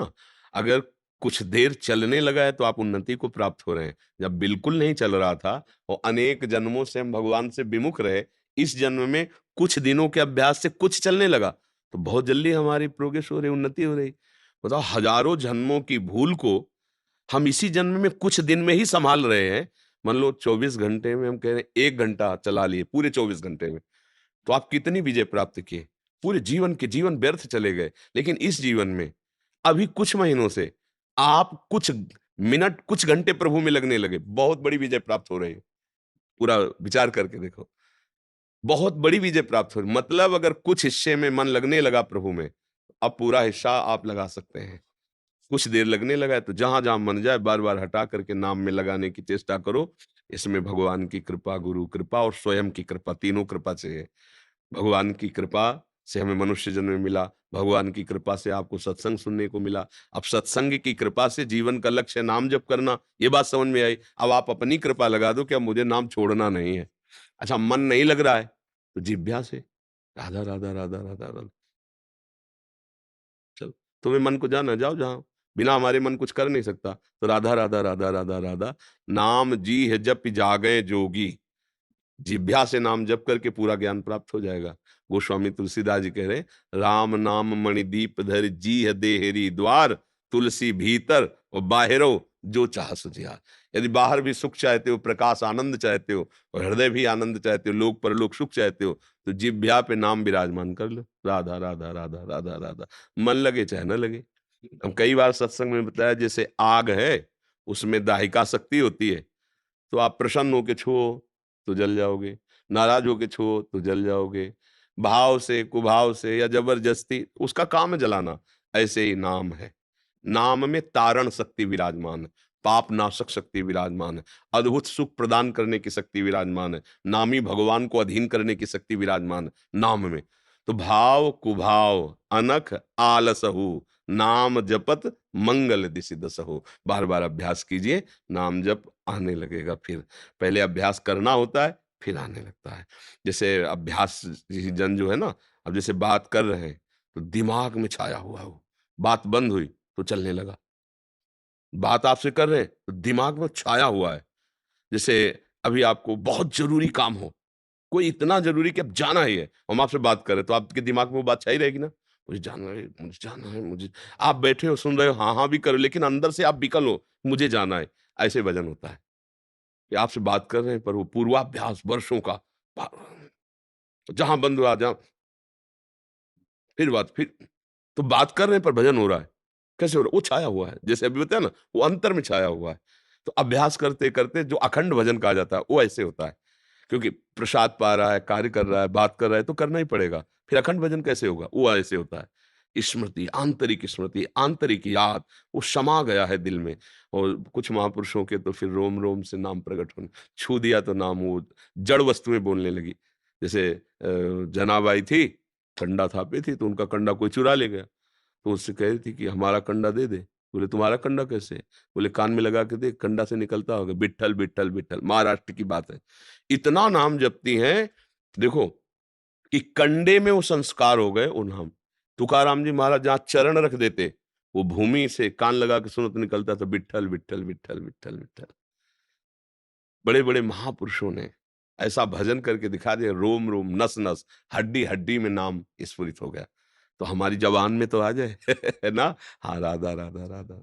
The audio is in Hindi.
ना? अगर कुछ देर चलने लगा है तो आप उन्नति को प्राप्त हो रहे हैं। जब बिल्कुल नहीं चल रहा था और अनेक जन्मों से हम भगवान से विमुख रहे, इस जन्म में कुछ दिनों के अभ्यास से कुछ चलने लगा, तो बहुत जल्दी हमारी प्रोग्रेस हो रही, उन्नति हो रही। बताओ हज़ारों जन्मों की भूल को हम इसी जन्म में कुछ दिन में ही सँभाल रहे हैं। मान लो 24 घंटे में हम कह रहे हैं 1 घंटा चला लिए पूरे 24 घंटे में, तो आप कितनी विजय प्राप्त किए? पूरे जीवन के जीवन व्यर्थ चले गए। लेकिन इस जीवन में अभी कुछ महीनों से आप कुछ मिनट, कुछ घंटे प्रभु में लगने लगे, बहुत बड़ी विजय प्राप्त हो रही है। पूरा विचार करके देखो, बहुत बड़ी विजय प्राप्त हो रही, मतलब अगर कुछ हिस्से में मन लगने लगा प्रभु में, अब पूरा हिस्सा आप लगा सकते हैं। कुछ देर लगने लगा है तो जहाँ-जहाँ मन जाए बार-बार हटा करके नाम में लगाने की चेष्टा करो। इसमें भगवान की कृपा, गुरु कृपा और स्वयं की कृपा, तीनों कृपा चाहिए। भगवान की कृपा से हमें मनुष्य जन्म में मिला, भगवान की कृपा से आपको सत्संग सुनने को मिला। अब सत्संग की कृपा से जीवन का लक्ष्य नाम जप करना, ये बात समझ में आई। अब आप अपनी कृपा लगा दो कि अब मुझे नाम छोड़ना नहीं है। अच्छा मन नहीं लग रहा है, तो जिह्वा से राधा, राधा, राधा, राधा, राधा चलो, तुम्हें मन को जाना जाओ जहाँ, बिना हमारे मन कुछ कर नहीं सकता। तो राधा, राधा, राधा, राधा, राधा, नाम जी है जपि जागें जोगी। जिह्वा से नाम जप करके पूरा ज्ञान प्राप्त हो जाएगा। गोस्वामी तुलसीदास जी कह रहे हैं, राम नाम मणिदीप धर जी है देहरी द्वार, तुलसी भीतर और बाहिरो जो चाह सुझिया। यदि बाहर भी सुख चाहते हो, प्रकाश आनंद चाहते हो और हृदय भी आनंद चाहते हो, लोक परलोक सुख चाहते हो, तो जिह्वा पे नाम विराजमान कर लो, राधा राधा राधा राधा राधा। मन लगे चाहे न लगे। हम कई बार सत्संग में बताया, जैसे आग है उसमें दाहिका शक्ति होती है, तो आप प्रसन्न होके छुओ तो जल जाओगे, नाराज होके छुओ तो जल जाओगे। भाव से, कुभाव से या जबरदस्ती, उसका काम है जलाना। ऐसे ही नाम है। नाम में तारण शक्ति विराजमान है, पाप नाशक शक्ति विराजमान है, अद्भुत सुख प्रदान करने की शक्ति विराजमान है, नामी भगवान को अधीन करने की शक्ति विराजमान है नाम में। तो भाव कुभाव अनख आलसहु, नाम जपत मंगल दिसि दसहु। बार बार अभ्यास कीजिए, नाम जप आने लगेगा। फिर पहले अभ्यास करना होता है, फिर आने लगता है। जैसे अभ्यास जन जो है ना, अब जैसे बात कर रहे हैं तो दिमाग में छाया हुआ हो, बात बंद हुई तो चलने लगा। बात आपसे कर रहे हैं तो दिमाग में छाया हुआ है। जैसे अभी आपको बहुत जरूरी काम हो, कोई इतना ज़रूरी कि अब जाना ही है, हम आपसे बात कर रहे हैं, तो आपके दिमाग में वो बात छाई रहेगी ना, मुझे जाना है, मुझे जाना है, मुझे आप बैठे हो, सुन रहे हो, हाँ, हाँ भी कर रहे हो, लेकिन अंदर से आप विकल हो, मुझे जाना है। ऐसे भजन होता है कि आपसे बात कर रहे हैं, पर वो पूर्वाभ्यास वर्षों का भा जहाँ बंद हुआ, जहाँ फिर तो बात कर रहे हैं, पर भजन हो रहा है। कैसे हो रहा है? वो छाया हुआ है, जैसे अभी बताया ना, वो अंतर में छाया हुआ है। तो अभ्यास करते-करते जो अखंड भजन कहा जाता है, वो ऐसे होता है। क्योंकि प्रसाद पा रहा है, कार्य कर रहा है, बात कर रहा है, तो करना ही पड़ेगा। फिर अखंड भजन कैसे होगा? वो ऐसे होता है। स्मृति, आंतरिक याद, वो समा गया है दिल में। और कुछ महापुरुषों के तो फिर रोम-रोम से नाम प्रकट होने, छू दिया तो नाम वो जड़ वस्तुएँ बोलने लगी। जैसे जनाबाई थी, कंडा थापी थी, तो उनका कंडा कोई चुरा ले गया। तो उससे कह रही थी कि हमारा कंडा दे दे। बोले तुम्हारा कंडा कैसे? बोले कान में लगा के देख, कंडा से निकलता होगा, विट्ठल, विट्ठल, विट्ठल। महाराष्ट्र की बात है। इतना नाम जपती हैं, देखो कि कंडे में वो संस्कार हो गए उन हम। तुकाराम जी महाराज जहाँ चरण रख देते, वो भूमि से कान लगा के सुनो तो निकलता था विट्ठल, विट्ठल, विट्ठल, विट्ठल, विट्ठल। बड़े-बड़े महापुरुषों ने ऐसा भजन करके दिखा दिया, रोम-रोम, नस-नस, हड्डी-हड्डी में नाम स्फुरित हो गया। तो हमारी ज़बान में तो आ जाए, है ना? हाँ, राधा, राधा, राधा।